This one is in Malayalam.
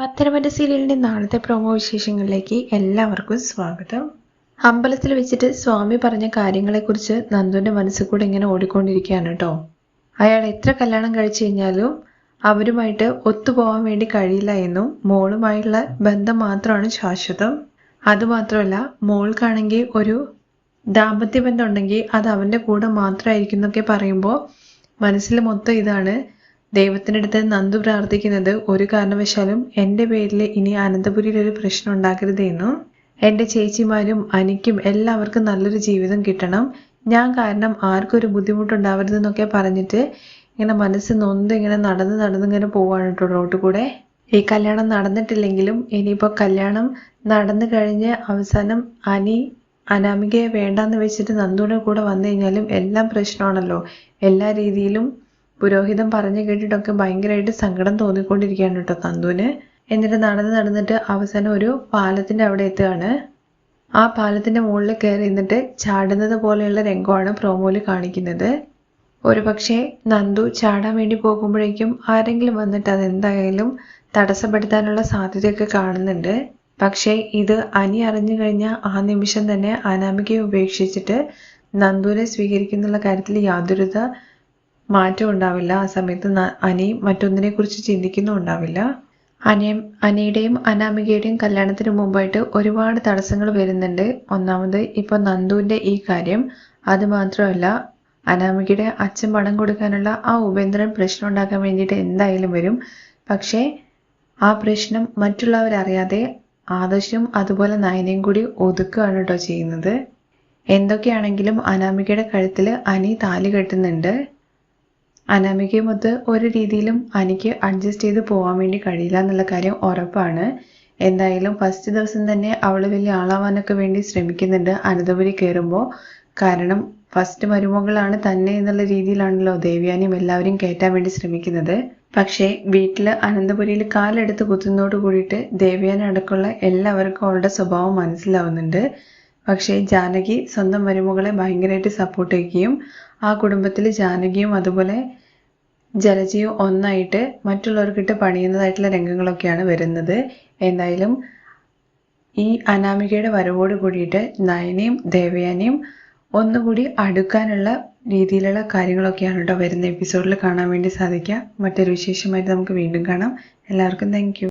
പത്തനംതിട്ട സീരിയലിന്റെ നാളത്തെ പ്രൊമോ വിശേഷങ്ങളിലേക്ക് എല്ലാവർക്കും സ്വാഗതം. അമ്പലത്തിൽ വെച്ചിട്ട് സ്വാമി പറഞ്ഞ കാര്യങ്ങളെക്കുറിച്ച് നന്ദുവിന്റെ മനസ്സിൽ കൂടെ ഇങ്ങനെ ഓടിക്കൊണ്ടിരിക്കുകയാണ് കേട്ടോ. അയാൾ എത്ര കല്യാണം കഴിച്ചു കഴിഞ്ഞാലും അവരുമായിട്ട് ഒത്തുപോകാൻ വേണ്ടി കഴിയില്ല എന്നും മോളുമായുള്ള ബന്ധം മാത്രമാണ് ശാശ്വതം. അതുമാത്രമല്ല, മോൾക്കാണെങ്കിൽ ഒരു ദാമ്പത്യ ബന്ധം ഉണ്ടെങ്കിൽ അത് അവന്റെ കൂടെ മാത്രമായിരിക്കും എന്നൊക്കെ പറയുമ്പോൾ മനസ്സിൽ മൊത്തം ഇതാണ്. ദൈവത്തിനടുത്ത് നന്ദു പ്രാർത്ഥിക്കുന്നത് ഒരു കാരണവശാലും എൻ്റെ പേരിൽ ഇനി അനന്തപുരിയിൽ ഒരു പ്രശ്നം ഉണ്ടാക്കരുത് എന്നും എൻ്റെ ചേച്ചിമാരും അനിക്കും എല്ലാവർക്കും നല്ലൊരു ജീവിതം കിട്ടണം, ഞാൻ കാരണം ആർക്കും ഒരു ബുദ്ധിമുട്ടുണ്ടാവരുതെന്നൊക്കെ പറഞ്ഞിട്ട് ഇങ്ങനെ മനസ്സ് നൊന്ത് ഇങ്ങനെ നടന്നിങ്ങനെ പോവാണ് കേട്ടോ റോട്ടിൽ കൂടെ. ഈ കല്യാണം നടന്നിട്ടില്ലെങ്കിലും ഇനിയിപ്പോൾ കല്യാണം നടന്നു കഴിഞ്ഞ് അവസാനം അനാമികയെ വേണ്ടാന്ന് വെച്ചിട്ട് നന്ദുവിൻ്റെ കൂടെ വന്നു കഴിഞ്ഞാലും എല്ലാം പ്രശ്നമാണല്ലോ. എല്ലാ രീതിയിലും പുരോഹിതൻ പറഞ്ഞു കേട്ടിട്ടൊക്കെ ഭയങ്കരമായിട്ട് സങ്കടം തോന്നിക്കൊണ്ടിരിക്കുകയാണ് കേട്ടോ നന്ദുവിന്. എന്നിട്ട് നടന്നിട്ട് അവസാനം ഒരു പാലത്തിന്റെ അവിടെ എത്തുകയാണ്. ആ പാലത്തിന്റെ മുകളിൽ കയറി നിന്നിട്ട് ചാടുന്നത് പോലെയുള്ള രംഗമാണ് പ്രോമോയിൽ കാണിക്കുന്നത്. ഒരു പക്ഷേ നന്ദു ചാടാൻ വേണ്ടി പോകുമ്പോഴേക്കും ആരെങ്കിലും വന്നിട്ട് അതെന്തായാലും തടസ്സപ്പെടുത്താനുള്ള സാധ്യതയൊക്കെ കാണുന്നുണ്ട്. പക്ഷേ ഇത് അനി അറിഞ്ഞു കഴിഞ്ഞാൽ ആ നിമിഷം തന്നെ അനാമികയെ ഉപേക്ഷിച്ചിട്ട് നന്ദുവിനെ സ്വീകരിക്കുന്നുള്ള കാര്യത്തിൽ യാതൊരുവിധ മാറ്റം ഉണ്ടാവില്ല. ആ സമയത്ത് അനി മറ്റൊന്നിനെ കുറിച്ച് ചിന്തിക്കുന്നും ഉണ്ടാവില്ല. അനിയുടെയും അനാമികയുടെയും കല്യാണത്തിന് മുമ്പായിട്ട് ഒരുപാട് തടസ്സങ്ങൾ വരുന്നുണ്ട്. ഒന്നാമത് ഇപ്പൊ നന്ദുവിന്റെ ഈ കാര്യം, അത് മാത്രമല്ല അനാമികയുടെ അച്ഛൻ പണം കൊടുക്കാനുള്ള ആ ഉപേന്ദ്രൻ പ്രശ്നം ഉണ്ടാക്കാൻ വേണ്ടിയിട്ട് എന്തായാലും വരും. പക്ഷേ ആ പ്രശ്നം മറ്റുള്ളവരറിയാതെ ആദർശും അതുപോലെ നയനയും കൂടി ഒതുക്കുകയാണ് കേട്ടോ ചെയ്യുന്നത്. എന്തൊക്കെയാണെങ്കിലും അനാമികയുടെ കഴുത്തിൽ അനി താലി കെട്ടുന്നുണ്ട്. അനാമികയുമൊത്ത് ഒരു രീതിയിലും അനിക്ക് അഡ്ജസ്റ്റ് ചെയ്ത് പോകാൻ വേണ്ടി കഴിയില്ല എന്നുള്ള കാര്യം ഉറപ്പാണ്. എന്തായാലും ഫസ്റ്റ് ദിവസം തന്നെ അവൾ വലിയ ആളാവാനൊക്കെ വേണ്ടി ശ്രമിക്കുന്നുണ്ട് അനന്തപുരി കയറുമ്പോൾ. കാരണം ഫസ്റ്റ് മരുമകളാണ് തന്നെ എന്നുള്ള രീതിയിലാണല്ലോ ദേവ്യാനിയും എല്ലാവരും കയറ്റാൻ വേണ്ടി ശ്രമിക്കുന്നത്. പക്ഷേ വീട്ടിൽ അനന്തപുരിയിൽ കാലെടുത്ത് കുത്തുന്നതോട് കൂടിയിട്ട് ദേവ്യാനി അടക്കമുള്ള എല്ലാവർക്കും അവളുടെ സ്വഭാവം മനസ്സിലാവുന്നുണ്ട്. പക്ഷേ ജാനകി സ്വന്തം മരുമകളെ ഭയങ്കരമായിട്ട് സപ്പോർട്ട് ചെയ്യുകയും ആ കുടുംബത്തിൽ ജാനകിയും അതുപോലെ ജലജയും ഒന്നായിട്ട് മറ്റുള്ളവർക്കിട്ട് പണിയുന്നതായിട്ടുള്ള രംഗങ്ങളൊക്കെയാണ് വരുന്നത്. എന്തായാലും ഈ അനാമികയുടെ വരവോട് കൂടിയിട്ട് നയനയും ദേവയാനിയും ഒന്നുകൂടി അടുക്കാനുള്ള രീതിയിലുള്ള കാര്യങ്ങളൊക്കെയാണ് കേട്ടോ വരുന്ന എപ്പിസോഡിൽ കാണാൻ വേണ്ടി സാധിക്കുക. മറ്റൊരു വിശേഷമായിട്ട് നമുക്ക് വീണ്ടും കാണാം. എല്ലാവർക്കും താങ്ക് യു.